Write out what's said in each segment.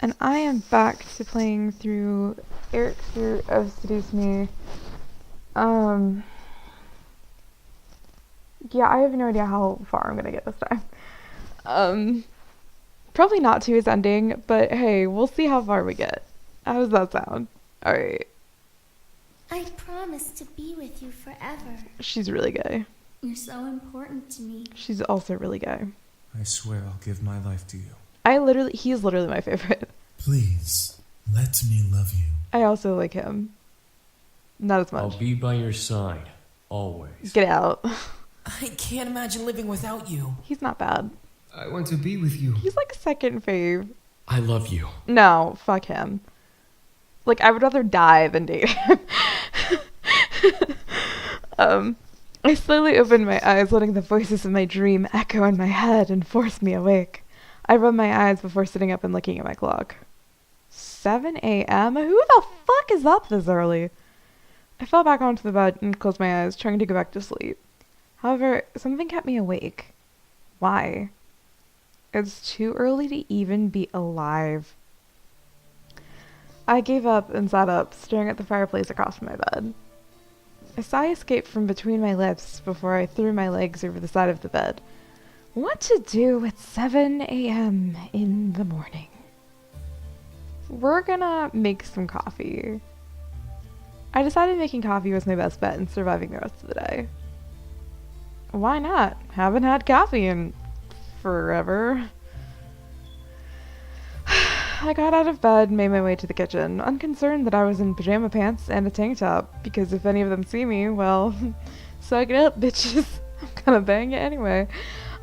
and I am back to playing through Eric's Fear of Seduce Me. Yeah, I have no idea how far I'm gonna get this time. Probably not to his ending, but hey, we'll see how far we get. How does that sound? Alright. I promise to be with you forever. She's really gay. You're so important to me. She's also really gay. I swear I'll give my life to you. He's literally my favorite. Please, let me love you. I also like him. Not as much. I'll be by your side, always. Get out. I can't imagine living without you. He's not bad. I want to be with you. He's like second fave. I love you. No, fuck him. Like, I would rather die than date him. I slowly opened my eyes, letting the voices of my dream echo in my head and force me awake. I rubbed my eyes before sitting up and looking at my clock. 7 a.m.? Who the fuck is up this early? I fell back onto the bed and closed my eyes, trying to go back to sleep. However, something kept me awake. Why? It's too early to even be alive. I gave up and sat up, staring at the fireplace across from my bed. A sigh escaped from between my lips before I threw my legs over the side of the bed. What to do at 7 a.m. in the morning? We're gonna make some coffee. I decided making coffee was my best bet in surviving the rest of the day. Why not? Haven't had coffee in forever. I got out of bed and made my way to the kitchen, unconcerned that I was in pajama pants and a tank top, because if any of them see me, well, suck it up, bitches. I'm gonna bang it anyway.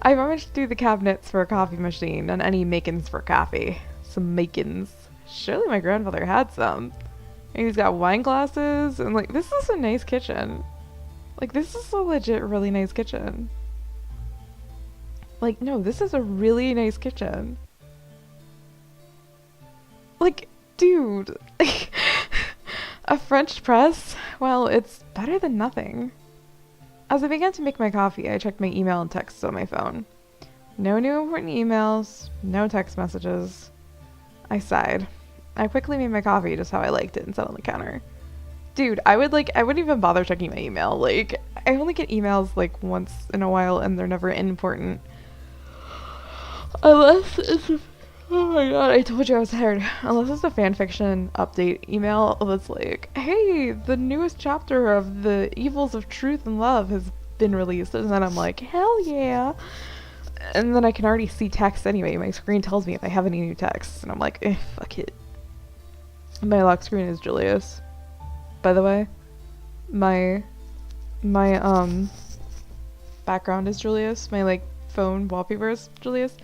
I rummaged through the cabinets for a coffee machine and any makins for coffee. Some makins. Surely my grandfather had some. And he's got wine glasses, and like, this is a nice kitchen. Like, this is a legit really nice kitchen. Like, no, this is a really nice kitchen. Like, dude, like, a French press? Well, it's better than nothing. As I began to make my coffee, I checked my email and texts on my phone. No new important emails, no text messages. I sighed. I quickly made my coffee just how I liked it and set on the counter. Dude, I wouldn't even bother checking my email. Like, I only get emails like once in a while and they're never important. Unless it's oh my god, I told you I was tired. Unless it's a fanfiction update email that's like, hey, the newest chapter of the Evils of Truth and Love has been released. And then I'm like, hell yeah. And then I can already see text anyway. My screen tells me if I have any new texts. And I'm like, fuck it. My lock screen is Julius. By the way, my background is Julius. My like phone wallpaper is Julius.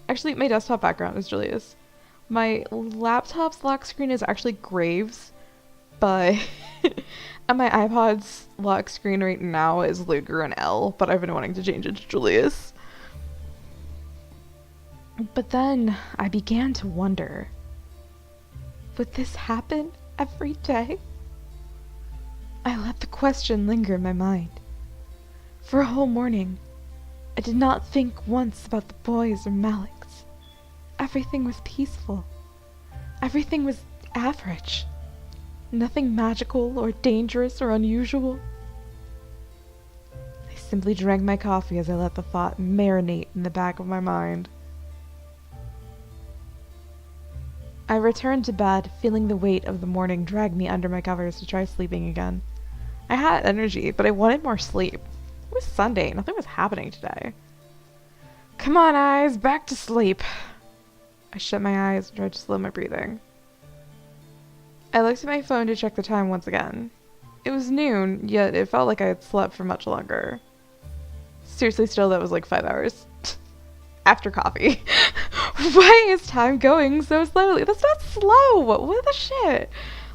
Actually, my desktop background is Julius. My laptop's lock screen is actually Graves, but and my iPod's lock screen right now is Luger and L, but I've been wanting to change it to Julius. But then I began to wonder, would this happen every day? I let the question linger in my mind. For a whole morning, I did not think once about the boys or Malik's. Everything was peaceful. Everything was average. Nothing magical or dangerous or unusual. I simply drank my coffee as I let the thought marinate in the back of my mind. I returned to bed, feeling the weight of the morning drag me under my covers to try sleeping again. I had energy, but I wanted more sleep. It was Sunday. Nothing was happening today. Come on, eyes, back to sleep. I shut my eyes and tried to slow my breathing. I looked at my phone to check the time once again. It was noon, yet it felt like I had slept for much longer. Seriously, still, that was like 5 hours. After coffee. Why is time going so slowly? That's not slow! What the shit?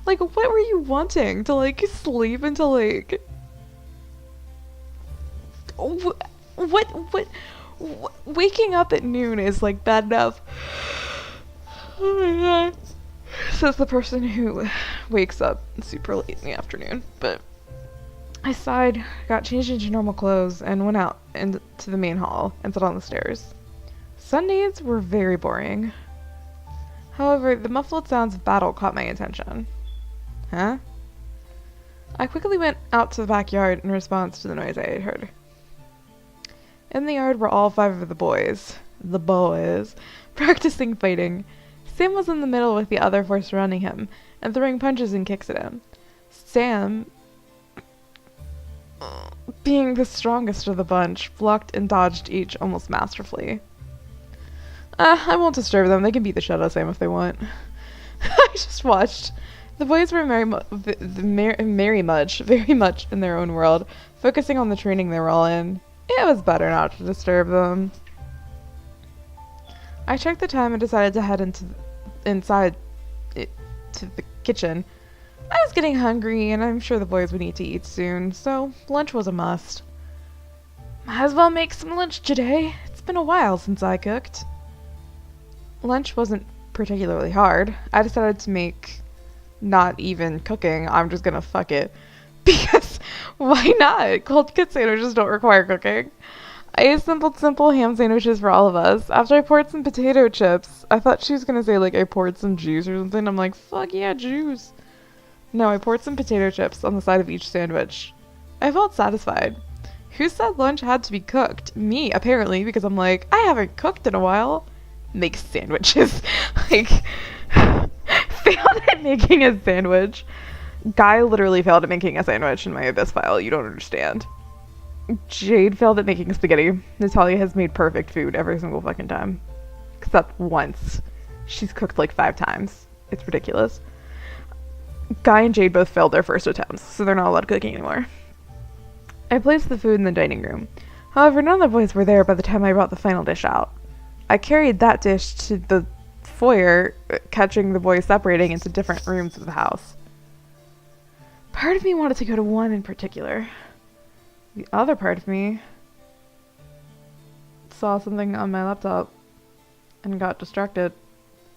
Like, what were you wanting? To, like, sleep until, like... What? Waking up at noon is, like, bad enough. Oh my god. Says the person who wakes up super late in the afternoon. But I sighed, got changed into normal clothes, and went out into the main hall and sat on the stairs. Sundays were very boring. However, the muffled sounds of battle caught my attention. Huh? I quickly went out to the backyard in response to the noise I had heard. In the yard were all 5 of the boys, practicing fighting. Sam was in the middle with the other 4 surrounding him and throwing punches and kicks at him. Sam, being the strongest of the bunch, blocked and dodged each almost masterfully. I won't disturb them. They can beat the shit out of Sam if they want. I just watched. The boys were very much in their own world, focusing on the training they were all in. It was better not to disturb them. I checked the time and decided to head inside to the kitchen. I was getting hungry, and I'm sure the boys would need to eat soon, so lunch was a must. Might as well make some lunch today. It's been a while since I cooked. Lunch wasn't particularly hard. I decided to make not even cooking. I'm just gonna fuck it. Because why not? Cold cut sandwiches don't require cooking. I ate simple ham sandwiches for all of us. After I poured some potato chips, I thought she was gonna say like I poured some juice or something. I'm like, fuck yeah, juice. No, I poured some potato chips on the side of each sandwich. I felt satisfied. Who said lunch had to be cooked? Me, apparently, because I'm like, I haven't cooked in a while. Make sandwiches. Like, failed at making a sandwich. Guy literally failed at making a sandwich in my Abyss file. You don't understand. Jade failed at making spaghetti. Natalia has made perfect food every single fucking time. Except once. She's cooked like 5 times. It's ridiculous. Guy and Jade both failed their first attempts, so they're not allowed cooking anymore. I placed the food in the dining room. However, none of the boys were there by the time I brought the final dish out. I carried that dish to the foyer, catching the boys separating into different rooms of the house. Part of me wanted to go to one in particular. The other part of me saw something on my laptop and got distracted,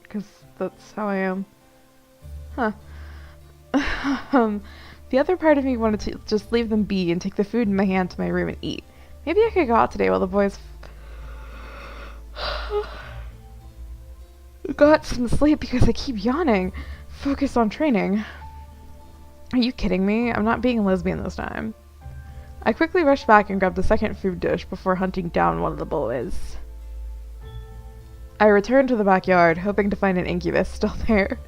because that's how I am. Huh. The other part of me wanted to just leave them be and take the food in my hand to my room and eat. Maybe I could go out today while the boys got some sleep because I keep yawning. Focus on training. Are you kidding me? I'm not being a lesbian this time. I quickly rushed back and grabbed the second food dish before hunting down one of the boys. I returned to the backyard, hoping to find an incubus still there.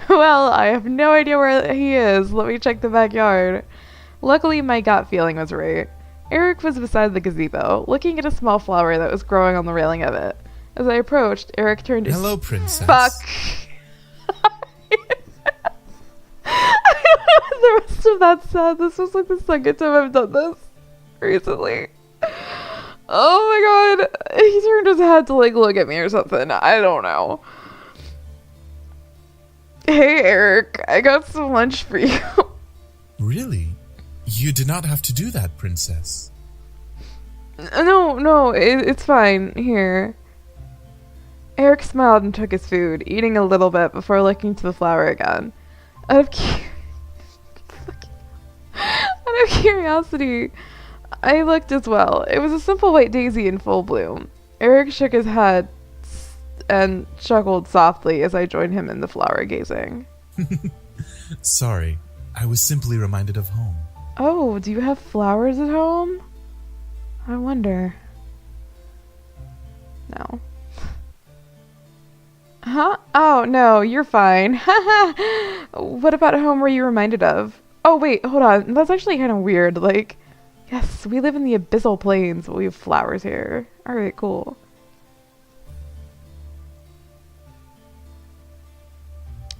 Well, I have no idea where he is. Let me check the backyard. Luckily, my gut feeling was right. Erik was beside the gazebo, looking at a small flower that was growing on the railing of it. As I approached, Erik turned his... Hello, princess. Fuck. I don't know what the rest of that said. This was like the second time I've done this recently. Oh my god. He turned his head to like look at me or something. I don't know. Hey, Erik, I got some lunch for you. Really? You did not have to do that, princess. No, it's fine. Here. Erik smiled and took his food, eating a little bit before looking to the flower again. Out of curiosity, I looked as well. It was a simple white daisy in full bloom. Erik shook his head and chuckled softly as I joined him in the flower gazing. Sorry, I was simply reminded of home. Oh, do you have flowers at home? I wonder. No. Huh? Oh, no, you're fine. What about home were you reminded of? Oh, wait, hold on. That's actually kind of weird. Like, yes, we live in the abyssal plains, but we have flowers here. Alright, cool.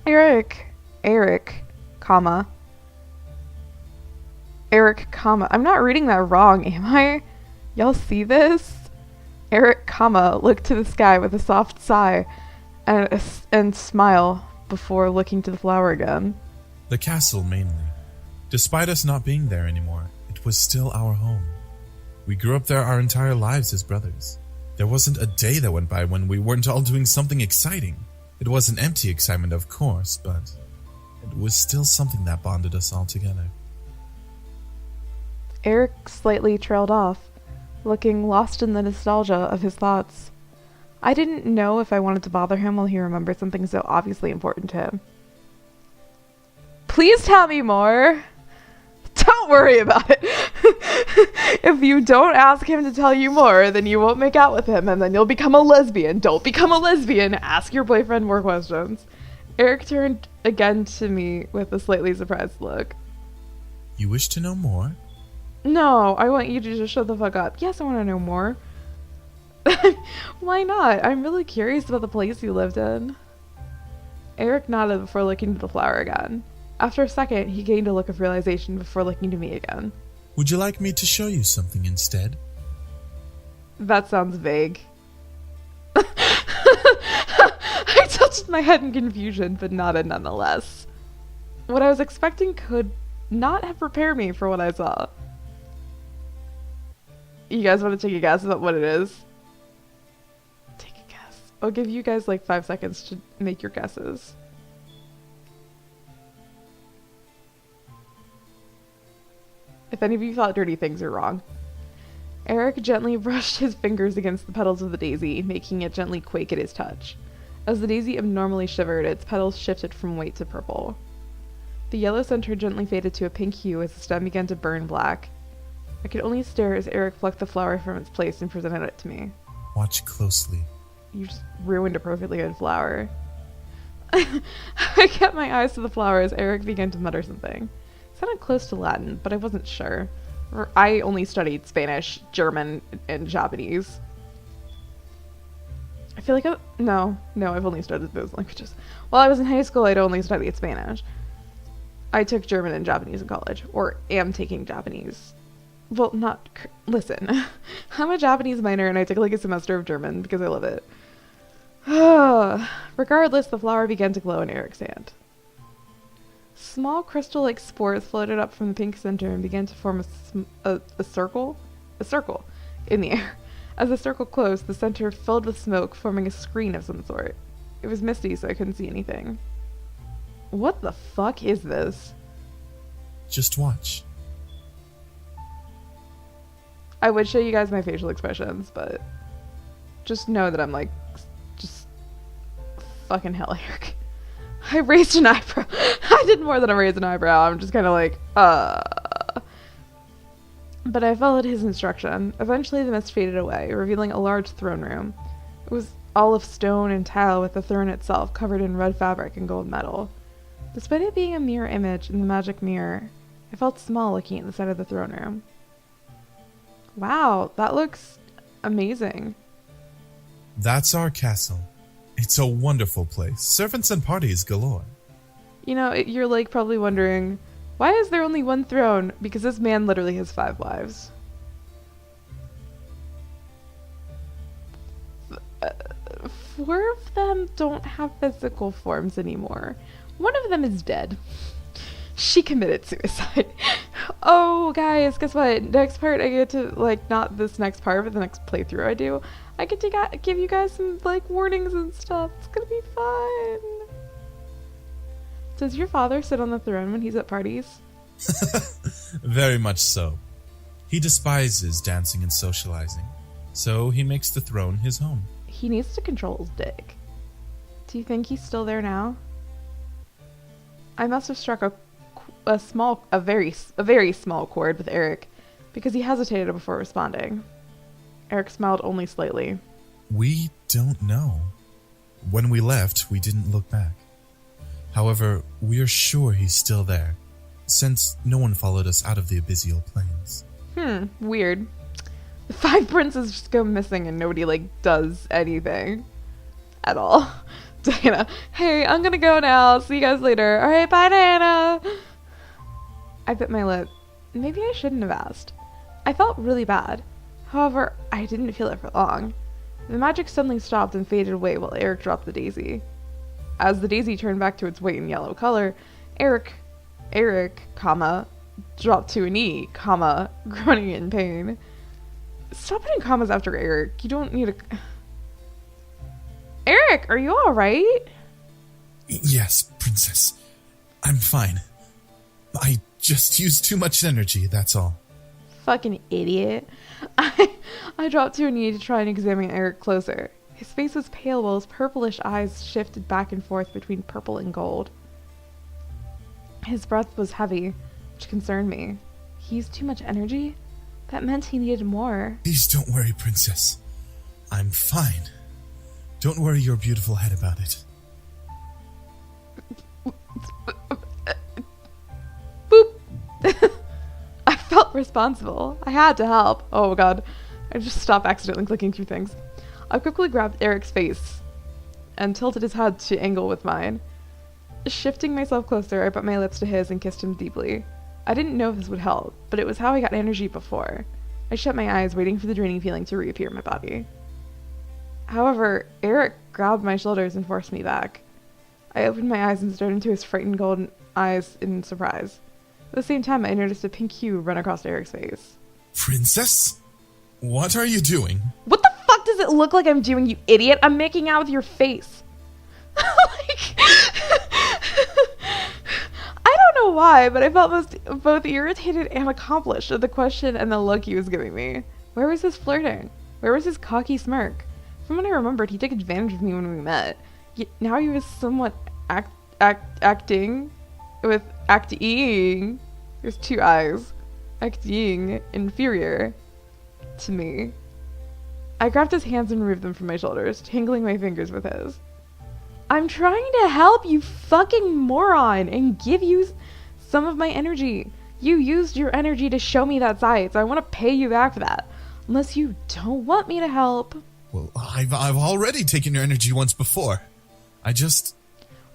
Erik, comma. I'm not reading that wrong, am I? Y'all see this? Erik, looked to the sky with a soft sigh and smile before looking to the flower again. The castle, mainly. Despite us not being there anymore, it was still our home. We grew up there our entire lives as brothers. There wasn't a day that went by when we weren't all doing something exciting. It was an empty excitement, of course, but it was still something that bonded us all together. Erik slightly trailed off, looking lost in the nostalgia of his thoughts. I didn't know if I wanted to bother him while he remembered something so obviously important to him. Please tell me more. Don't worry about it. If you don't ask him to tell you more, then you won't make out with him, and then you'll become a lesbian. Don't become a lesbian. Ask your boyfriend more questions. Erik turned again to me with a slightly surprised look. You wish to know more? No, I want you to just shut the fuck up. Yes, I want to know more. Why not? I'm really curious about the place you lived in. Erik nodded before looking at the flower again. After a second, he gained a look of realization before looking to me again. Would you like me to show you something instead? That sounds vague. I touched my head in confusion, but nodded nonetheless. What I was expecting could not have prepared me for what I saw. You guys want to take a guess about what it is? Take a guess. I'll give you guys like 5 seconds to make your guesses. If any of you thought dirty things are wrong. Erik gently brushed his fingers against the petals of the daisy, making it gently quake at his touch. As the daisy abnormally shivered, its petals shifted from white to purple. The yellow center gently faded to a pink hue as the stem began to burn black. I could only stare as Erik plucked the flower from its place and presented it to me. Watch closely. You just ruined a perfectly good flower. I kept my eyes to the flower as Erik began to mutter something. It sounded close to Latin, but I wasn't sure. I only studied Spanish, German, and Japanese. I feel like no, I've only studied those languages. While I was in high school, I'd only studied Spanish. I took German and Japanese in college, or am taking Japanese. Well, listen. I'm a Japanese minor and I took like a semester of German because I love it. Regardless, the flower began to glow in Erik's hand. Small crystal-like spores floated up from the pink center and began to form a circle in the air. As the circle closed, the center filled with smoke, forming a screen of some sort. It was misty, so I couldn't see anything. What the fuck is this? Just watch. I would show you guys my facial expressions, but just know that I'm like, just fucking hell, Erik. I raised an eyebrow. I did more than I raised an eyebrow. I'm just kind of like, But I followed his instruction. Eventually the mist faded away, revealing a large throne room. It was all of stone and tile, with the throne itself covered in red fabric and gold metal. Despite it being a mirror image in the magic mirror, I felt small looking at the side of the throne room. Wow, that looks amazing. That's our castle. It's a wonderful place. Servants and parties galore. You know, you're like probably wondering, why is there only one throne? Because this man literally has 5 wives. 4 of them don't have physical forms anymore. One of them is dead. She committed suicide. Oh, guys, guess what? Next part, I get to, like, not this next part, but the next playthrough I do, I get to give you guys some, like, warnings and stuff. It's gonna be fun. Does your father sit on the throne when he's at parties? Very much so. He despises dancing and socializing, so he makes the throne his home. He needs to control his dick. Do you think he's still there now? I must have struck a very small chord with Erik, because he hesitated before responding. Erik smiled only slightly. We don't know. When we left, we didn't look back. However, we are sure he's still there, since no one followed us out of the abyssal plains. Weird. The 5 princes just go missing and nobody, like, does anything. At all. Diana, hey, I'm gonna go now. See you guys later. Alright, bye, Diana. I bit my lip. Maybe I shouldn't have asked. I felt really bad. However, I didn't feel it for long. The magic suddenly stopped and faded away while Erik dropped the daisy. As the daisy turned back to its white and yellow color, Erik, dropped to a knee, groaning in pain. Stop putting commas after Erik. You don't need a... Erik, are you alright? Yes, princess. I'm fine. I just used too much energy, that's all. Fucking idiot. I dropped to a knee to try and examine Erik closer. His face was pale while his purplish eyes shifted back and forth between purple and gold. His breath was heavy, which concerned me. He used too much energy? That meant he needed more. Please don't worry, Princess. I'm fine. Don't worry your beautiful head about it. Boop! I felt responsible. I had to help. Oh god. I just stopped accidentally clicking through things. I quickly grabbed Erik's face and tilted his head to angle with mine. Shifting myself closer, I put my lips to his and kissed him deeply. I didn't know if this would help, but it was how I got energy before. I shut my eyes, waiting for the draining feeling to reappear in my body. However, Erik grabbed my shoulders and forced me back. I opened my eyes and stared into his frightened golden eyes in surprise. At the same time, I noticed a pink hue run across Erik's face. Princess? What are you doing? What the fuck does it look like I'm doing, you idiot? I'm making out with your face. Like, I don't know why, but I felt both irritated and accomplished at the question and the look he was giving me. Where was his flirting? Where was his cocky smirk? From what I remembered, he took advantage of me when we met. Yet now he was somewhat acting. There's two eyes. Acting inferior to me. I grabbed his hands and removed them from my shoulders, tangling my fingers with his. I'm trying to help, you fucking moron, and give you some of my energy. You used your energy to show me that side, so I want to pay you back for that. Unless you don't want me to help. Well, I've already taken your energy once before.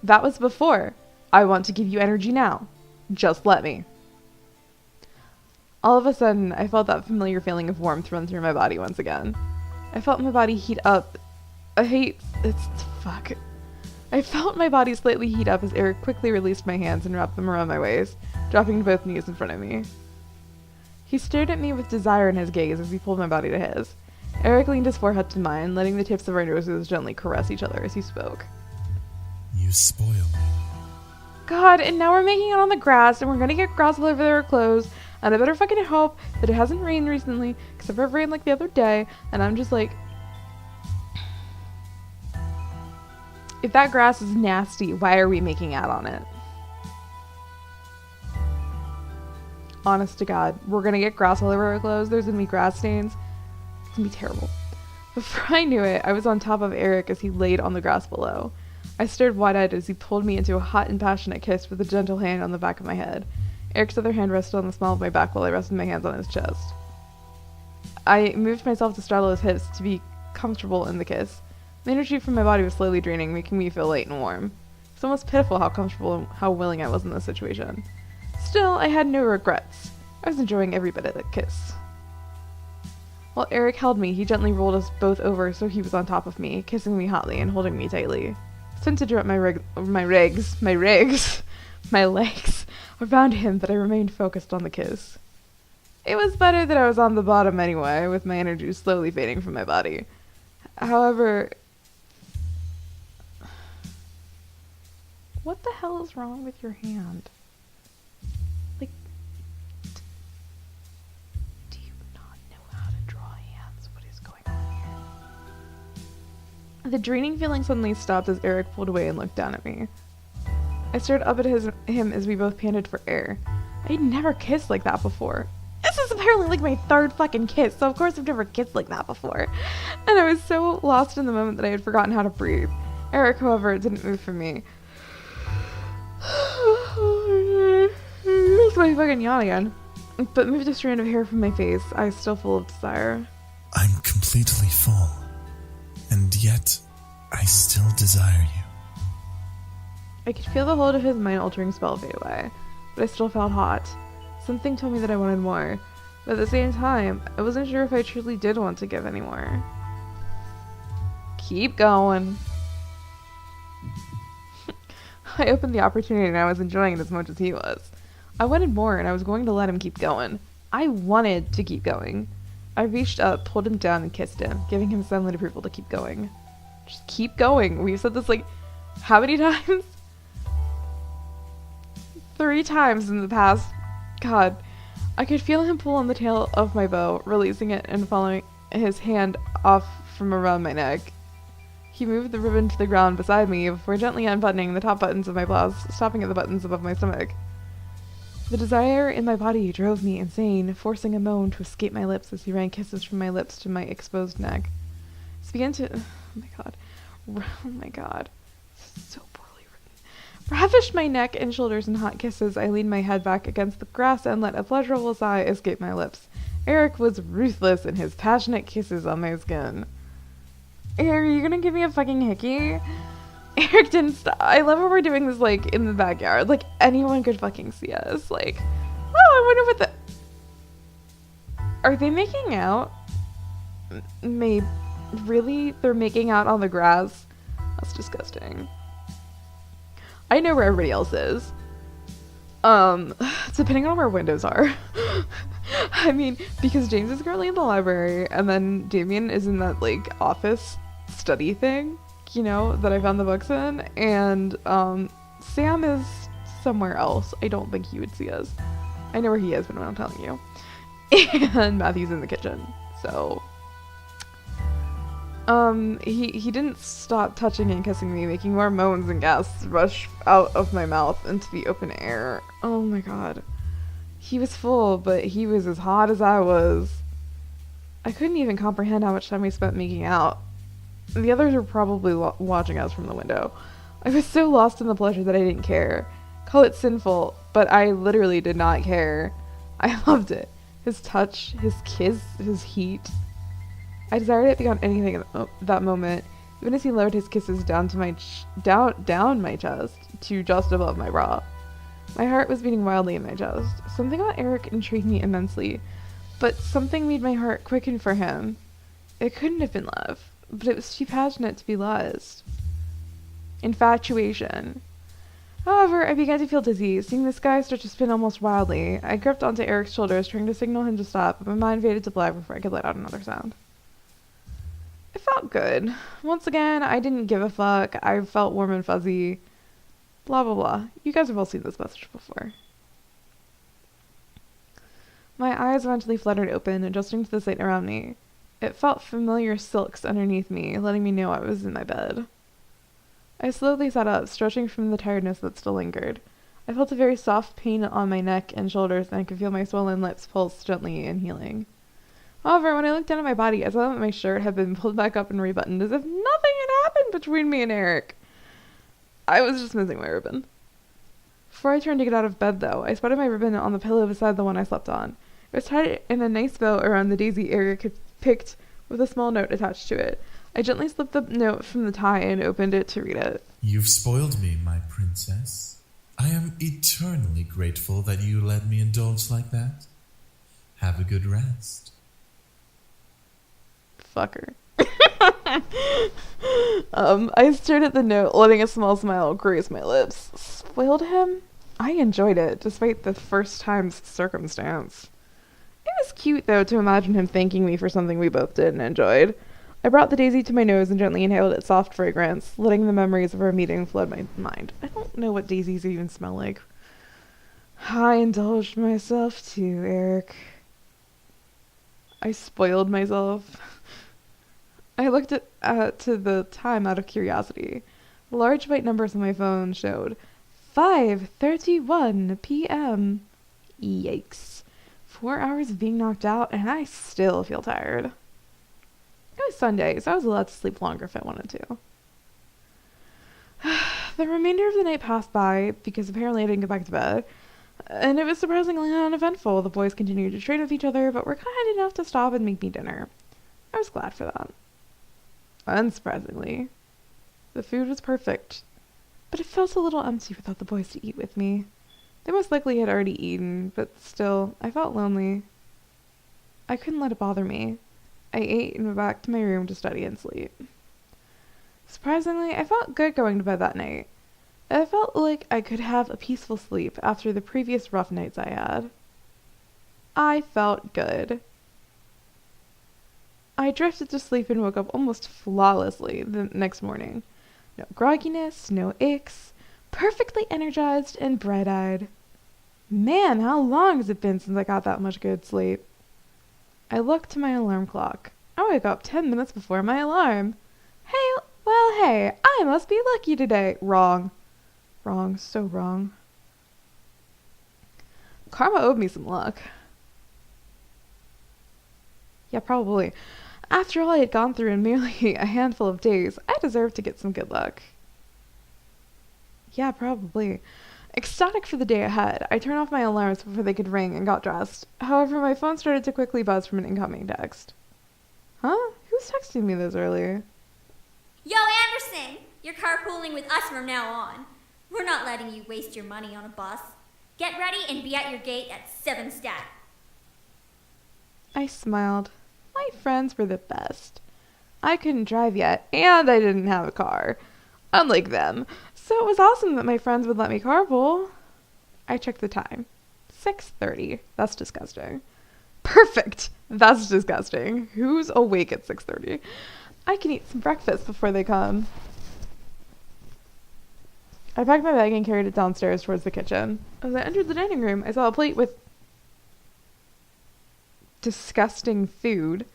That was before. I want to give you energy now. Just let me. All of a sudden, I felt that familiar feeling of warmth run through my body once again. I felt my body heat up. I felt my body slightly heat up as Erik quickly released my hands and wrapped them around my waist, dropping to both knees in front of me. He stared at me with desire in his gaze as he pulled my body to his. Erik leaned his forehead to mine, letting the tips of our noses gently caress each other as he spoke. You spoil me. God, and now we're making out on the grass, and we're gonna get grass all over our clothes, and I better fucking hope that it hasn't rained recently, because it rained like the other day, and I'm just like... If that grass is nasty, why are we making out on it? Honest to God, we're gonna get grass all over our clothes, there's gonna be grass stains. It's gonna be terrible. Before I knew it, I was on top of Erik as he laid on the grass below. I stared wide-eyed as he pulled me into a hot and passionate kiss with a gentle hand on the back of my head. Erik's other hand rested on the small of my back while I rested my hands on his chest. I moved myself to straddle his hips to be comfortable in the kiss. The energy from my body was slowly draining, making me feel light and warm. It's almost pitiful how comfortable and how willing I was in this situation. Still, I had no regrets. I was enjoying every bit of the kiss. While Erik held me, he gently rolled us both over so he was on top of me, kissing me hotly and holding me tightly. Sent to drop my legs around him, but I remained focused on the kiss. It was better that I was on the bottom anyway, with my energy slowly fading from my body. However... What the hell is wrong with your hand? Like... Do you not know how to draw hands? What is going on here? The draining feeling suddenly stopped as Erik pulled away and looked down at me. I stared up at him as we both panted for air. I'd never kissed like that before. This is apparently like my third fucking kiss, so of course I've never kissed like that before. And I was so lost in the moment that I had forgotten how to breathe. Erik, however, didn't move from me. Makes my fucking yawn again. But moved a strand of hair from my face, eyes still full of desire. I'm completely full, and yet I still desire you. I could feel the hold of his mind-altering spell fade away, but I still felt hot. Something told me that I wanted more, but at the same time, I wasn't sure if I truly did want to give any more. Keep going. I opened the opportunity and I was enjoying it as much as he was. I wanted more and I was going to let him keep going. I wanted to keep going. I reached up, pulled him down, and kissed him, giving him silent approval to keep going. Just keep going. We've said this like, how many times? 3 times in the past. God. I could feel him pull on the tail of my bow, releasing it and following his hand off from around my neck. He moved the ribbon to the ground beside me before gently unbuttoning the top buttons of my blouse, stopping at the buttons above my stomach. The desire in my body drove me insane, forcing a moan to escape my lips as he ran kisses from my lips to my exposed neck. He began to... Oh my god. Oh my god. So poorly written. Ravished my neck and shoulders in hot kisses, I leaned my head back against the grass and let a pleasurable sigh escape my lips. Erik was ruthless in his passionate kisses on my skin. Are you gonna give me a fucking hickey? Erik didn't stop. I love how we're doing this, like, in the backyard. Like, anyone could fucking see us. Like, oh, I wonder what the... Are they making out? Maybe. Really? They're making out on the grass? That's disgusting. I know where everybody else is. Depending on where windows are. I mean, because James is currently in the library, and then Damien is in that, like, office study thing, you know, that I found the books in, and, Sam is somewhere else. I don't think he would see us. I know where he is, but I'm not telling you. And Matthew's in the kitchen, so... he didn't stop touching and kissing me, making more moans and gasps rush out of my mouth into the open air. Oh my god. He was full, but he was as hot as I was. I couldn't even comprehend how much time we spent making out. The others were probably watching us from the window. I was so lost in the pleasure that I didn't care. Call it sinful, but I literally did not care. I loved it. His touch, his kiss, his heat. I desired it beyond anything at that moment, even as he lowered his kisses down to my down my chest to just above my bra. My heart was beating wildly in my chest. Something about Erik intrigued me immensely, but something made my heart quicken for him. It couldn't have been love, but it was too passionate to be lust. Infatuation. However, I began to feel dizzy, seeing the sky start to spin almost wildly. I gripped onto Erik's shoulders, trying to signal him to stop, but my mind faded to black before I could let out another sound. It felt good. Once again, I didn't give a fuck. I felt warm and fuzzy. Blah, blah, blah. You guys have all seen this message before. My eyes eventually fluttered open, adjusting to the sight around me. It felt familiar silks underneath me, letting me know I was in my bed. I slowly sat up, stretching from the tiredness that still lingered. I felt a very soft pain on my neck and shoulders, and I could feel my swollen lips pulse gently and healing. However, when I looked down at my body, I saw that my shirt had been pulled back up and rebuttoned as if nothing had happened between me and Erik. I was just missing my ribbon. Before I turned to get out of bed, though, I spotted my ribbon on the pillow beside the one I slept on. It was tied in a nice bow around the daisy Erik had picked with a small note attached to it. I gently slipped the note from the tie and opened it to read it. You've spoiled me, my princess. I am eternally grateful that you let me indulge like that. Have a good rest. Fucker. I stared at the note, letting a small smile grace my lips. Spoiled him? I enjoyed it, despite the first time's circumstance. It was cute, though, to imagine him thanking me for something we both did and enjoyed. I brought the daisy to my nose and gently inhaled its soft fragrance, letting the memories of our meeting flood my mind. I don't know what daisies even smell like. I indulged myself too, Erik. I spoiled myself. I looked to the time out of curiosity. The large white numbers on my phone showed 5:31 p.m. Yikes. 4 hours of being knocked out, and I still feel tired. It was Sunday, so I was allowed to sleep longer if I wanted to. The remainder of the night passed by, because apparently I didn't go back to bed, and it was surprisingly uneventful. The boys continued to trade with each other, but were kind enough to stop and make me dinner. I was glad for that. Unsurprisingly, the food was perfect, but it felt a little empty without the boys to eat with me. They most likely had already eaten, but still, I felt lonely. I couldn't let it bother me. I ate and went back to my room to study and sleep. Surprisingly, I felt good going to bed that night. I felt like I could have a peaceful sleep after the previous rough nights I had. I felt good. I drifted to sleep and woke up almost flawlessly the next morning. No grogginess, no aches, perfectly energized and bright-eyed. Man, how long has it been since I got that much good sleep? I looked to my alarm clock. I woke up 10 minutes before my alarm. Hey, Well, hey, I must be lucky today. Wrong. Wrong, so wrong. Karma owed me some luck. Yeah, probably. After all I had gone through in merely a handful of days, I deserved to get some good luck. Yeah, probably. Ecstatic for the day ahead, I turned off my alarms before they could ring and got dressed. However, my phone started to quickly buzz from an incoming text. Huh? Who's texting me this earlier? Yo, Anderson! You're carpooling with us from now on. We're not letting you waste your money on a bus. Get ready and be at your gate at 7 stat. I smiled. My friends were the best. I couldn't drive yet, and I didn't have a car. Unlike them. So it was awesome that my friends would let me carpool. I checked the time. 6:30. That's disgusting. Perfect. That's disgusting. Who's awake at 6:30? I can eat some breakfast before they come. I packed my bag and carried it downstairs towards the kitchen. As I entered the dining room, I saw a plate with disgusting food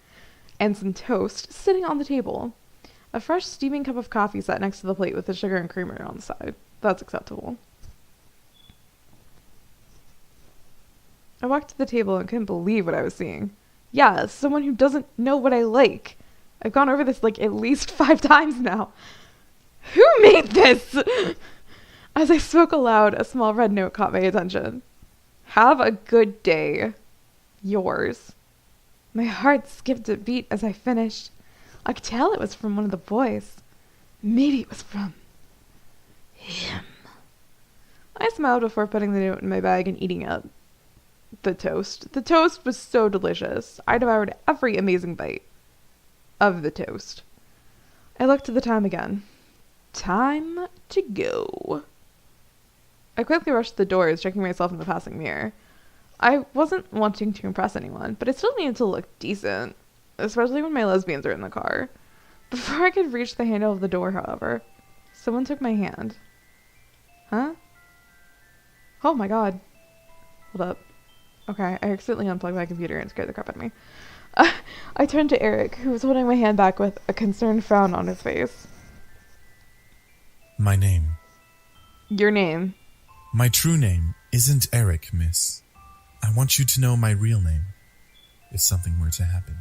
and some toast sitting on the table. A fresh steaming cup of coffee sat next to the plate with the sugar and creamer on the side. That's acceptable. I walked to the table and couldn't believe what I was seeing. Yeah, someone who doesn't know what I like. I've gone over this like at least 5 times now. Who made this? As I spoke aloud, a small red note caught my attention. Have a good day. Yours. My heart skipped a beat as I finished. I could tell it was from one of the boys. Maybe it was from him. I smiled before putting the note in my bag and eating it. The toast was so delicious. I devoured every amazing bite of the toast. I looked at the time again. Time to go. I quickly rushed to the doors, checking myself in the passing mirror. I wasn't wanting to impress anyone, but I still needed to look decent, especially when my lesbians are in the car. Before I could reach the handle of the door, however, someone took my hand. Huh? Oh my god. Hold up. Okay, I accidentally unplugged my computer and scared the crap out of me. I turned to Erik, who was holding my hand back with a concerned frown on his face. My name. Your name. My true name isn't Erik, miss. I want you to know my real name, if something were to happen.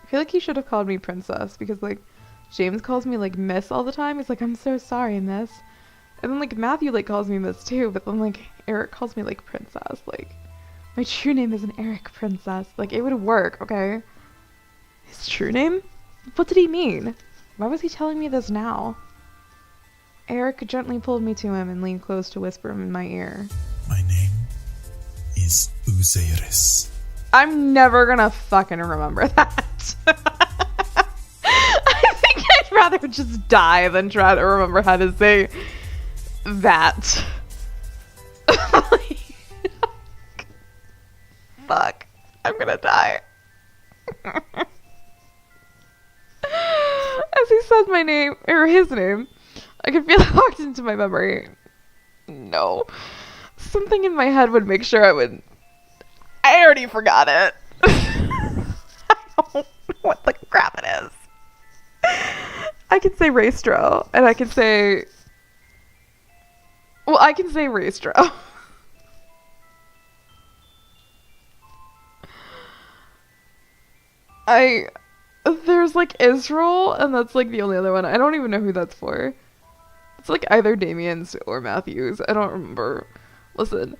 I feel like he should have called me Princess, because, like, James calls me, like, Miss all the time. He's like, I'm so sorry, Miss. And then, like, Matthew, like, calls me Miss, too, but then, like, Erik calls me, like, Princess. Like, my true name isn't Erik, Princess. Like, it would work, okay? His true name? What did he mean? Why was he telling me this now? Erik gently pulled me to him and leaned close to whisper in my ear. My name is Uzeiris. I'm never gonna fucking remember that. I think I'd rather just die than try to remember how to say that. Fuck. I'm gonna die. As he said my name, or his name, I could feel it locked into my memory. No. Something in my head would make sure I already forgot it. I don't know what the crap it is. I can say Raestro, and I can say... Well, I can say Raestro. There's like Israel, and that's like the only other one. I don't even know who that's for. It's like either Damien's or Matthew's. I don't remember. Listen.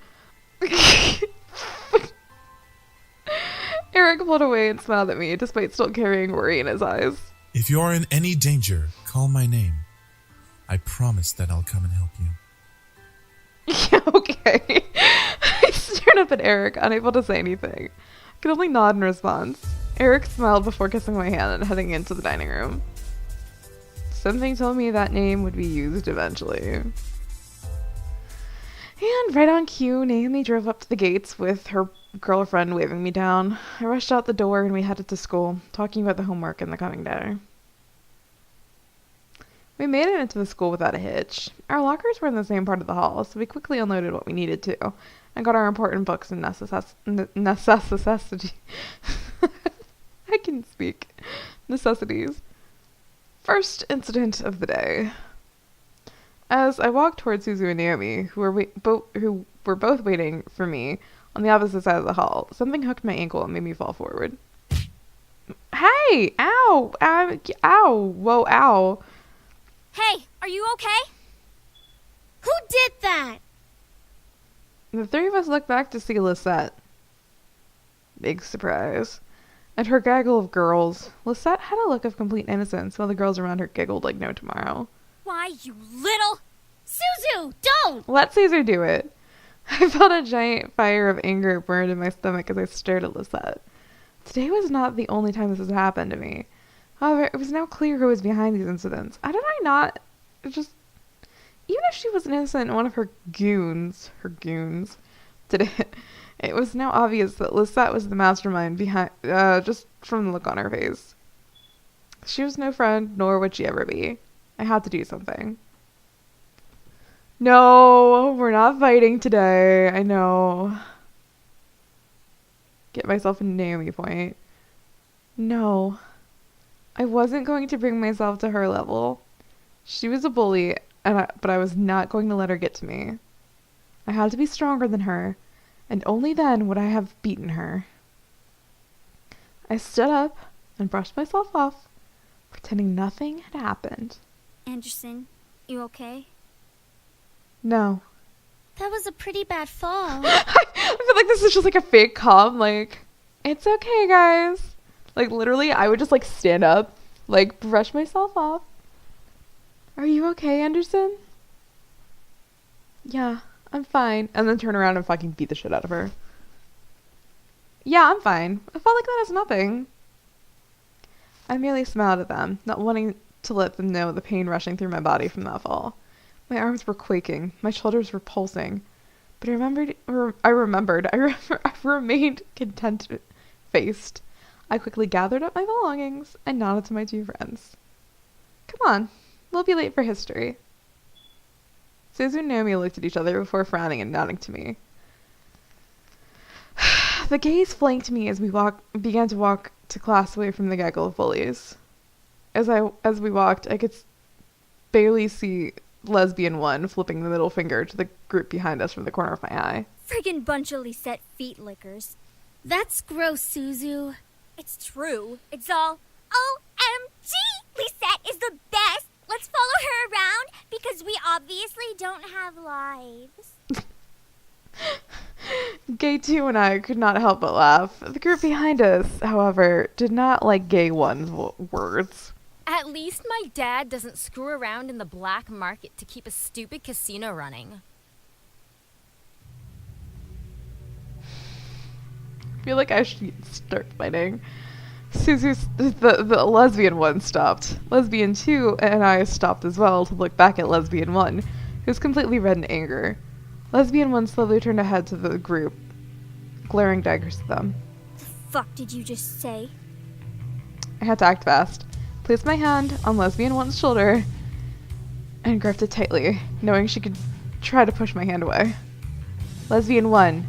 Erik pulled away and smiled at me, despite still carrying worry in his eyes. If you are in any danger, call my name. I promise that I'll come and help you. Yeah, okay. I stared up at Erik, unable to say anything. I could only nod in response. Erik smiled before kissing my hand and heading into the dining room. Something told me that name would be used eventually. And right on cue, Naomi drove up to the gates with her girlfriend waving me down. I rushed out the door and we headed to school, talking about the homework in the coming day. We made it into the school without a hitch. Our lockers were in the same part of the hall, so we quickly unloaded what we needed to, and got our important books and necessities. I can speak. Necessities. First incident of the day. As I walked towards Suzu and Naomi, who were both waiting for me on the opposite side of the hall, something hooked my ankle and made me fall forward. Hey! Ow! Ow! Whoa, ow. Hey, are you okay? Who did that? The three of us looked back to see Lisette. Big surprise. And her gaggle of girls. Lisette had a look of complete innocence while the girls around her giggled like no tomorrow. Why, you little... Suzu, don't! Let Caesar do it. I felt a giant fire of anger burn in my stomach as I stared at Lisette. Today was not the only time this has happened to me. However, it was now clear who was behind these incidents. How did I not just... Even if she was an innocent, one of her goons, today, it was now obvious that Lisette was the mastermind behind, just from the look on her face. She was no friend, nor would she ever be. I had to do something. No, we're not fighting today. I know. Get myself a Naomi point. No. I wasn't going to bring myself to her level. She was a bully, but I was not going to let her get to me. I had to be stronger than her, and only then would I have beaten her. I stood up and brushed myself off, pretending nothing had happened. Anderson, you okay? No. That was a pretty bad fall. I feel like this is just like a fake calm, like, it's okay, guys. Like, literally, I would just, like, stand up, like, brush myself off. Are you okay, Anderson? Yeah, I'm fine. And then turn around and fucking beat the shit out of her. Yeah, I'm fine. I felt like that was nothing. I merely smiled at them, not wanting to let them know the pain rushing through my body from that fall. My arms were quaking. My shoulders were pulsing. But I remained content-faced. I quickly gathered up my belongings and nodded to my two friends. Come on, we'll be late for history. Suzu and Naomi looked at each other before frowning and nodding to me. The gaze flanked me as we began to walk to class away from the gaggle of bullies. As we walked, I could barely see lesbian one flipping the middle finger to the group behind us from the corner of my eye. Friggin' bunch of Lisette feet lickers. That's gross, Suzu. It's true. It's all OMG! Lisette is the best! Let's follow her around because we obviously don't have lives. Gay 2 and I could not help but laugh. The group behind us, however, did not like Gay 1's words. At least my dad doesn't screw around in the black market to keep a stupid casino running. I feel like I should start fighting. Suzu's the lesbian one stopped. Lesbian 2 and I stopped as well to look back at lesbian 1, who was completely red in anger. Lesbian 1 slowly turned ahead to the group, glaring daggers at them. The fuck did you just say? I had to act fast. Placed my hand on lesbian 1's shoulder and gripped it tightly, knowing she could try to push my hand away. Lesbian 1,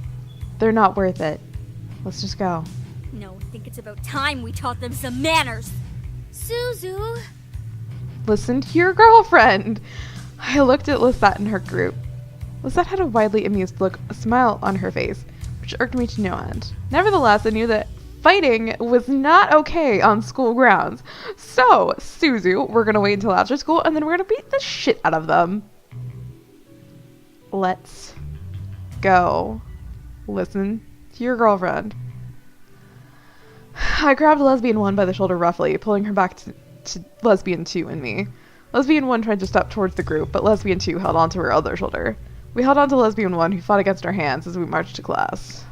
they're not worth it. Let's just go. No, I think it's about time we taught them some manners. Suzu. Listen to your girlfriend. I looked at Lisette and her group. Lisette had a widely amused look, a smile on her face, which irked me to no end. Nevertheless, I knew that fighting was not okay on school grounds. So, Suzu, we're gonna wait until after school and then we're gonna beat the shit out of them. Let's go. Listen to your girlfriend. I grabbed lesbian 1 by the shoulder roughly, pulling her back to lesbian 2 and me. Lesbian 1 tried to step towards the group, but lesbian 2 held onto her other shoulder. We held on to lesbian 1, who fought against our hands as we marched to class.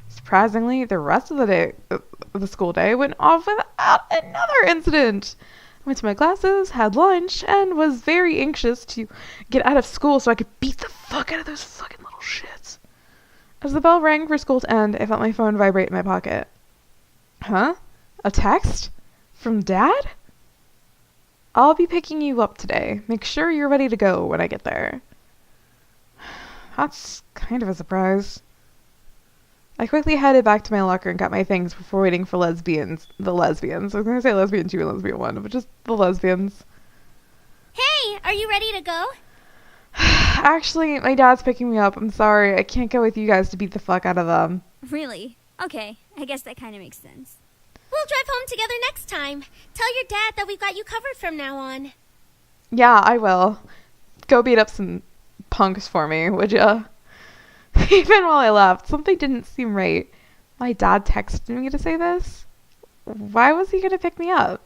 Surprisingly, the rest of the school day went off without another incident. I went to my classes, had lunch, and was very anxious to get out of school so I could beat the fuck out of those fucking little shits. As the bell rang for school to end, I felt my phone vibrate in my pocket. Huh? A text? From Dad? I'll be picking you up today. Make sure you're ready to go when I get there. That's kind of a surprise. I quickly headed back to my locker and got my things before waiting for the lesbians. I was going to say lesbian 2 and lesbian 1, but just the lesbians. Hey, are you ready to go? Actually, my dad's picking me up. I'm sorry. I can't go with you guys to beat the fuck out of them. Really? Okay, I guess that kind of makes sense. We'll drive home together next time. Tell your dad that we've got you covered from now on. Yeah, I will. Go beat up some punks for me, would ya? Even while I left, something didn't seem right. My dad texted me to say this? Why was he gonna pick me up?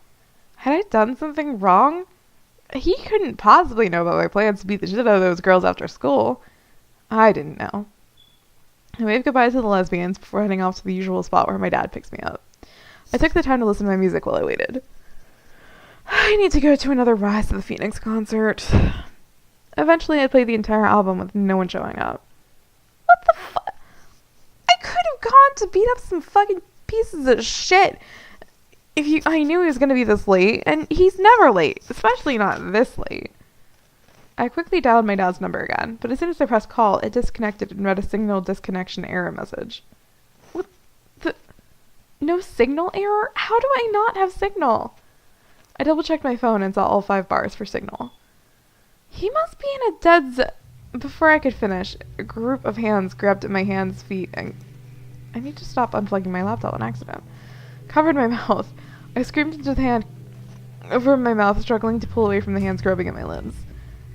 Had I done something wrong? He couldn't possibly know about my plans to beat the shit out of those girls after school. I didn't know. I waved goodbye to the lesbians before heading off to the usual spot where my dad picks me up. I took the time to listen to my music while I waited. I need to go to another Rise of the Phoenix concert. Eventually, I played the entire album with no one showing up. What the fuck? I could have gone to beat up some fucking pieces of shit I knew he was going to be this late, and he's never late, especially not this late. I quickly dialed my dad's number again, but as soon as I pressed call, it disconnected and read a signal disconnection error message. What the? No signal error? How do I not have signal? I double-checked my phone and saw all 5 bars for signal. He must be in a dead zone. Before I could finish, a group of hands grabbed at my hands, feet, and I need to stop unplugging my laptop on accident. Covered my mouth. I screamed into the hand over my mouth, struggling to pull away from the hands grabbing at my limbs.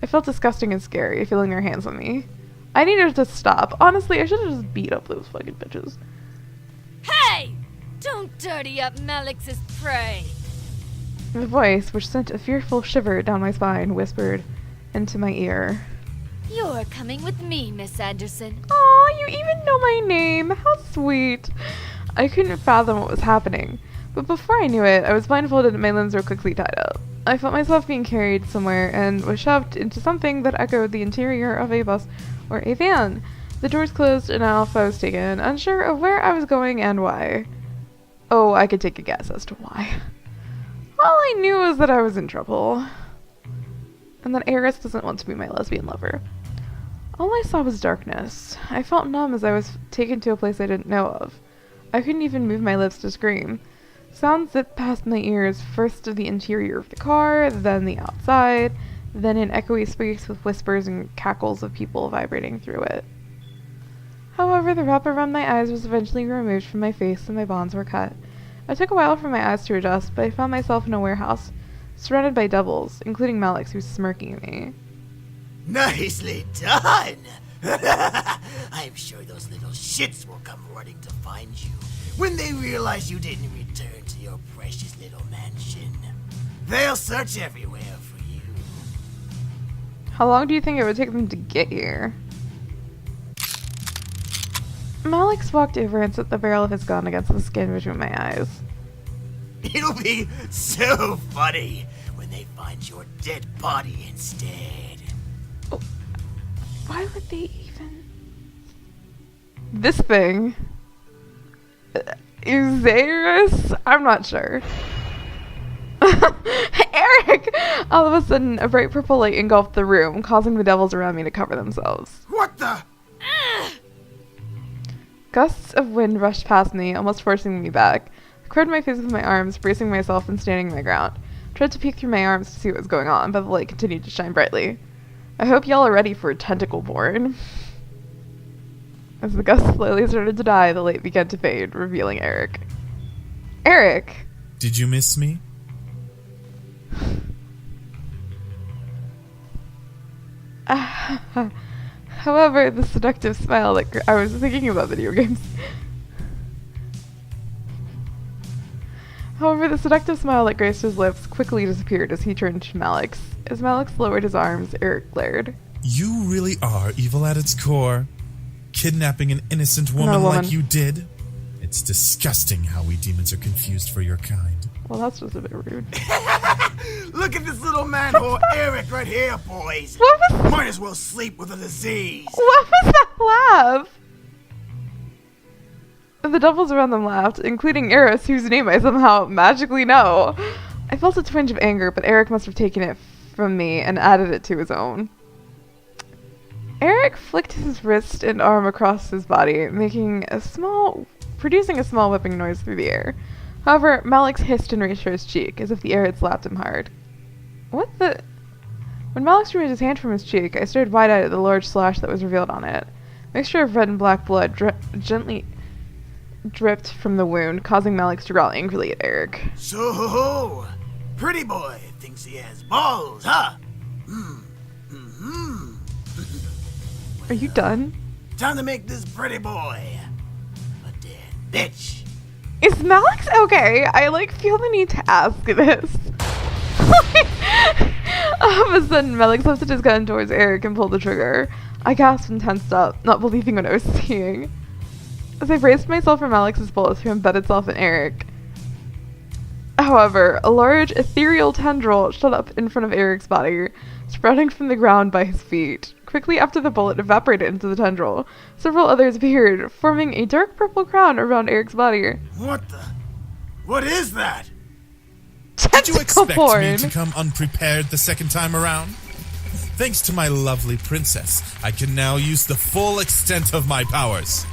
I felt disgusting and scary, feeling their hands on me. I needed to stop. Honestly, I should have just beat up those fucking bitches. Hey! Don't dirty up Malik's prey! The voice, which sent a fearful shiver down my spine, whispered into my ear. You're coming with me, Miss Anderson. Aw, you even know my name. How sweet. I couldn't fathom what was happening. But before I knew it, I was blindfolded and my limbs were quickly tied up. I felt myself being carried somewhere and was shoved into something that echoed the interior of a bus or a van. The doors closed and off I was taken, unsure of where I was going and why. Oh, I could take a guess as to why. All I knew was that I was in trouble. And that Eris doesn't want to be my lesbian lover. All I saw was darkness. I felt numb as I was taken to a place I didn't know of. I couldn't even move my lips to scream. Sounds zipped past my ears, first of the interior of the car, then the outside, then an echoey space with whispers and cackles of people vibrating through it. However, the wrap around my eyes was eventually removed from my face and my bonds were cut. It took a while for my eyes to adjust, but I found myself in a warehouse, surrounded by devils, including Malik, who's smirking at me. Nicely done! I'm sure those little shits will come running to find you when they realize you didn't return to your precious little mansion. They'll search everywhere for you. How long do you think it would take them to get here? Malik's walked over and set the barrel of his gun against the skin between my eyes. It'll be so funny when they find your dead body instead. Oh, why would they even... This thing... Eris? I'm not sure. Erik! All of a sudden, a bright purple light engulfed the room, causing the devils around me to cover themselves. What the? Gusts of wind rushed past me, almost forcing me back. I covered my face with my arms, bracing myself and standing my ground. Tried to peek through my arms to see what was going on, but the light continued to shine brightly. I hope y'all are ready for a tentacle born. As the gust slowly started to die, the light began to fade, revealing Erik. Erik! Did you miss me? However, the seductive smile that I was thinking about video games. However, the seductive smile that graced his lips quickly disappeared as he turned to Malik's. As Malik lowered his arms, Erik glared. You really are evil at its core. Kidnapping an innocent woman like you did. It's disgusting how we demons are confused for your kind. Well, that's just a bit rude. Look at this little manhole Erik right here, boys. What was... Might as well sleep with a disease. What was that laugh? The devils around them laughed, including Eris, whose name I somehow magically know. I felt a twinge of anger, but Erik must have taken it from me and added it to his own. Erik flicked his wrist and arm across his body, producing a small whipping noise through the air. However, Malik hissed and reached for his cheek, as if the air had slapped him hard. What the? When Malik removed his hand from his cheek, I stared wide-eyed at the large slash that was revealed on it. A mixture of red and black blood gently dripped from the wound, causing Malik to growl angrily at Erik. So, pretty boy thinks he has balls, huh? Are you done? Time to make this pretty boy a dead bitch. Is Malik okay? I feel the need to ask this. All of a sudden, Malik lifted his gun towards Erik and pulled the trigger. I gasped and tensed up, not believing what I was seeing. As I braced myself for Malik's bullet to embed itself in Erik. However, a large ethereal tendril shot up in front of Erik's body, sprouting from the ground by his feet. Quickly after the bullet evaporated into the tendril, several others appeared, forming a dark purple crown around Erik's body. What is that? Did you expect porn. me to come unprepared the second time around? Thanks to my lovely princess, I can now use the full extent of my powers.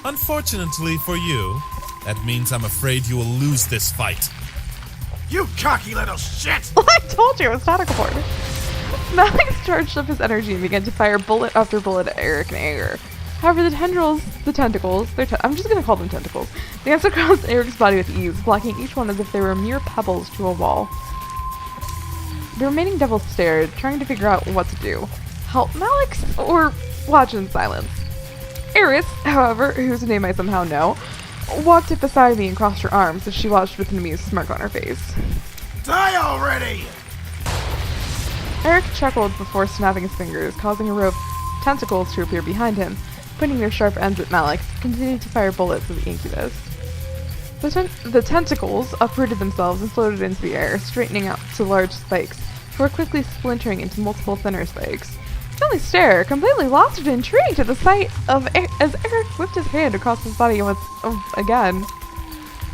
Unfortunately for you, that means I'm afraid you will lose this fight. You cocky little shit! I told you it was tentacle porn. Malik charged up his energy and began to fire bullet after bullet at Erik in anger. However, the tentacles, I'm just going to call them tentacles, danced across Erik's body with ease, blocking each one as if they were mere pebbles to a wall. The remaining devils stared, trying to figure out what to do. Help Malik or watch in silence. Eris, however, whose name I somehow know, walked up beside me and crossed her arms as she watched with an amused smirk on her face. Die already! Erik chuckled before snapping his fingers, causing a row of tentacles to appear behind him, pointing their sharp ends at Malik, continuing to fire bullets at the incubus. The tentacles uprooted themselves and floated into the air, straightening out to large spikes, before quickly splintering into multiple thinner spikes. I could only stare, completely lost and intrigued at the sight of as Erik whipped his hand across his body again.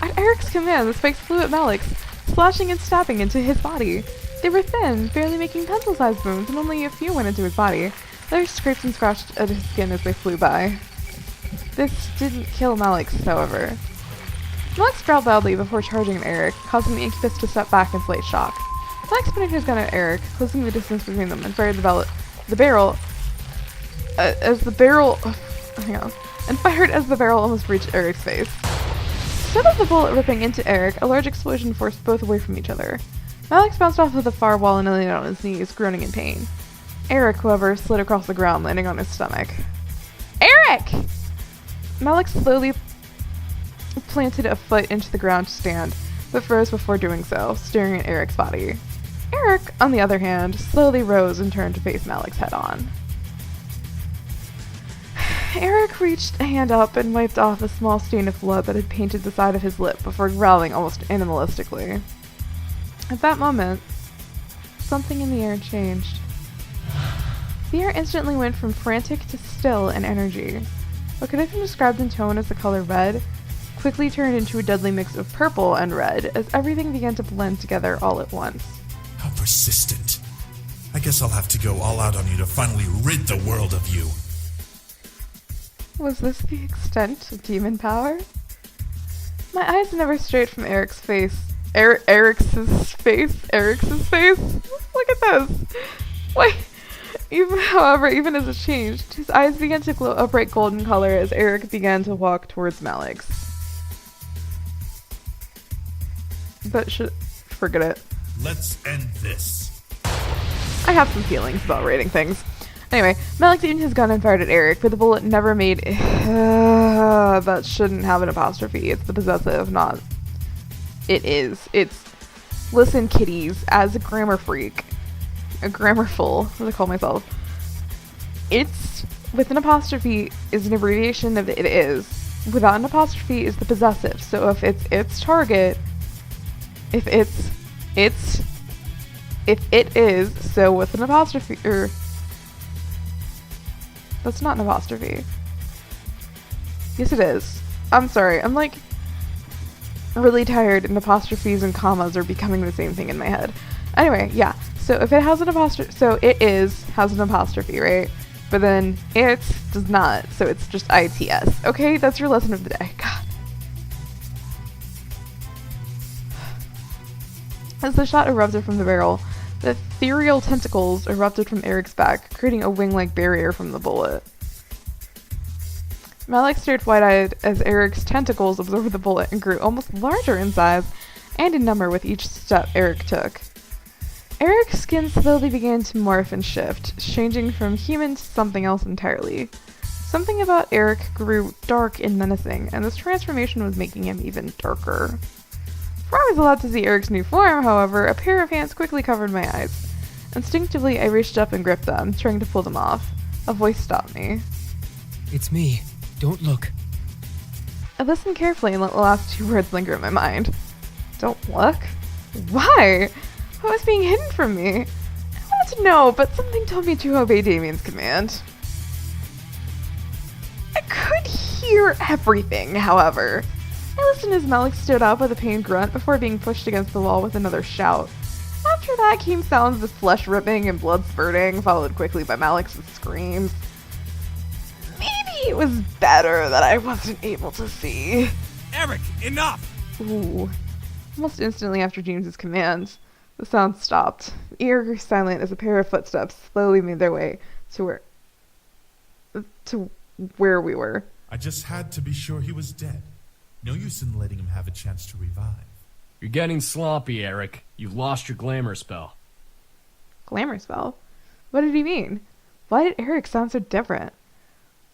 At Erik's command, the spikes flew at Malik's, slashing and stabbing into his body. They were thin, barely making pencil-sized wounds, and only a few went into his body. Others scraped and scratched at his skin as they flew by. This didn't kill Malik, however. Malik growled loudly before charging at Erik, causing the incubus to step back in slight shock. Malik pointed his gun at Erik, closing the distance between them, and fired fired as the barrel almost reached Erik's face. Instead of the bullet ripping into Erik, a large explosion forced both away from each other. Malik bounced off of the far wall and landed on his knees, groaning in pain. Erik, however, slid across the ground, landing on his stomach. Erik! Malik slowly planted a foot into the ground to stand, but froze before doing so, staring at Erik's body. Erik, on the other hand, slowly rose and turned to face Malik's head-on. Erik reached a hand up and wiped off a small stain of blood that had painted the side of his lip before growling almost animalistically. At that moment, something in the air changed. The air instantly went from frantic to still in energy. What could have been described in tone as the color red quickly turned into a deadly mix of purple and red as everything began to blend together all at once. How persistent. I guess I'll have to go all out on you to finally rid the world of you. Was this the extent of demon power? My eyes never strayed from Erik's face. Erik's face? Look at this! Wait! Even as it changed, his eyes began to glow a bright golden color as Erik began to walk towards Malik's. But forget it. Let's end this. I have some feelings about rating things. Anyway, Malik aimed his gun and fired at Erik, but the bullet never made that shouldn't have an apostrophe. It's the possessive, not it is. It's listen kitties, as a grammar freak. A grammar fool, as I call myself. It's with an apostrophe is an abbreviation of it is. Without an apostrophe is the possessive. So if it's its target, if it is, so with an apostrophe, that's not an apostrophe. Yes, it is. I'm sorry. I'm really tired, and apostrophes and commas are becoming the same thing in my head. Anyway, yeah. So if it has an apostrophe, so it is has an apostrophe, right? but then it does not, so it's just ITS. Okay, that's your lesson of the day. God. As the shot erupted from the barrel, the ethereal tentacles erupted from Erik's back, creating a wing-like barrier from the bullet. Malik stared wide-eyed as Erik's tentacles absorbed the bullet and grew almost larger in size and in number with each step Erik took. Erik's skin slowly began to morph and shift, changing from human to something else entirely. Something about Erik grew dark and menacing, and this transformation was making him even darker. Before I was allowed to see Erik's new form, however, a pair of hands quickly covered my eyes. Instinctively, I reached up and gripped them, trying to pull them off. A voice stopped me. It's me. Don't look. I listened carefully and let the last two words linger in my mind. Don't look? Why? What was being hidden from me? I wanted to know, but something told me to obey Damien's command. I could hear everything, however. I listened as Malik stood up with a pained grunt before being pushed against the wall with another shout. After that came sounds of flesh ripping and blood spurting, followed quickly by Malik's screams. Maybe it was better that I wasn't able to see. Erik, enough! Ooh. Almost instantly after James's command, the sound stopped. The ear grew silent as a pair of footsteps slowly made their way to where we were. I just had to be sure he was dead. No use in letting him have a chance to revive. You're getting sloppy, Erik. You've lost your glamour spell. Glamour spell? What did he mean? Why did Erik sound so different?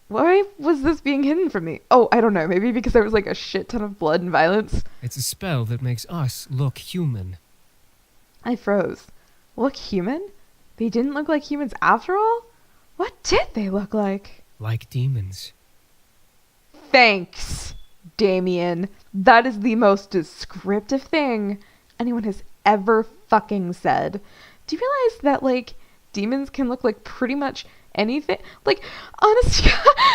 Why was this being hidden from me? Oh, I don't know. Maybe because there was like a shit ton of blood and violence. It's a spell that makes us look human. I froze. Look human? They didn't look like humans after all? What did they look like? Like demons. Thanks, Damien. That is the most descriptive thing anyone has ever fucking said. Do you realize that, like, demons can look like pretty much anything? Like, honestly,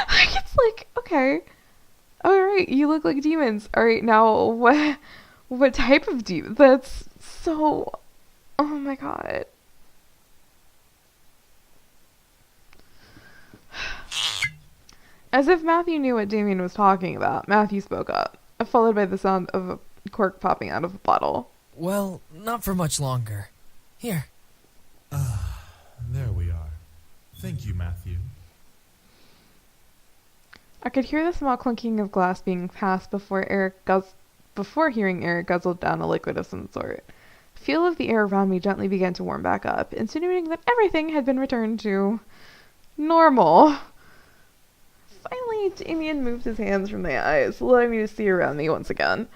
like, it's like, okay, alright, you look like demons. Alright, now, what type of demon? That's so, oh my god. As if Matthew knew what Damien was talking about, Matthew spoke up, followed by the sound of a cork popping out of a bottle. Well, not for much longer. Here. There we are. Thank you, Matthew. I could hear the small clinking of glass being passed before hearing Erik guzzled down a liquid of some sort. The feel of the air around me gently began to warm back up, insinuating that everything had been returned to normal. Finally, Damien moved his hands from my eyes, allowing me to see around me once again.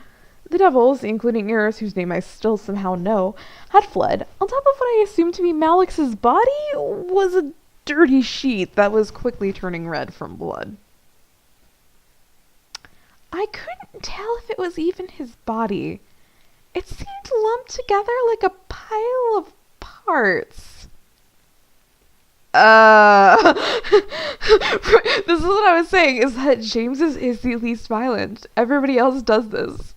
The devils, including Eris, whose name I still somehow know, had fled. On top of what I assumed to be Malik's body was a dirty sheet that was quickly turning red from blood. I couldn't tell if it was even his body. It seemed lumped together like a pile of parts. This is what I was saying, is that James is the least violent. Everybody else does this.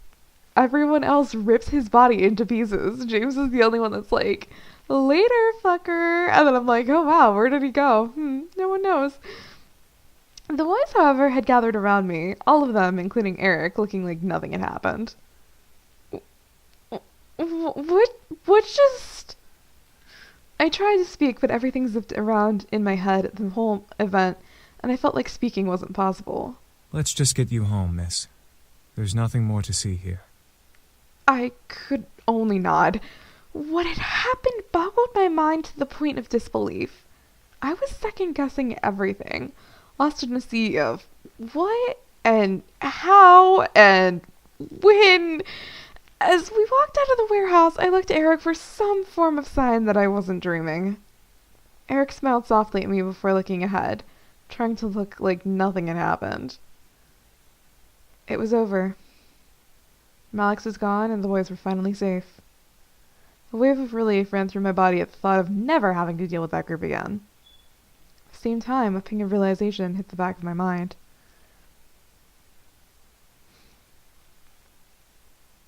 Everyone else rips his body into pieces. James is the only one that's like, later, fucker. And then I'm like, oh wow, where did he go? No one knows. The boys, however, had gathered around me, all of them, including Erik, looking like nothing had happened. What just... I tried to speak, but everything zipped around in my head the whole event, and I felt like speaking wasn't possible. Let's just get you home, miss. There's nothing more to see here. I could only nod. What had happened boggled my mind to the point of disbelief. I was second-guessing everything, lost in a sea of what and how and when. As we walked out of the warehouse, I looked at Erik for some form of sign that I wasn't dreaming. Erik smiled softly at me before looking ahead, trying to look like nothing had happened. It was over. Malik was gone, and the boys were finally safe. A wave of relief ran through my body at the thought of never having to deal with that group again. At the same time, a ping of realization hit the back of my mind.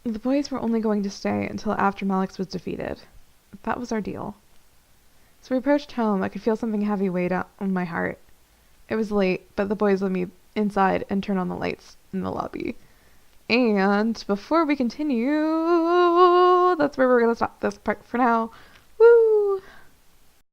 The boys were only going to stay until after Malik was defeated. That was our deal. As we approached home, I could feel something heavy weighed on my heart. It was late, but the boys let me inside and turn on the lights in the lobby. And before we continue, that's where we're going to stop this part for now.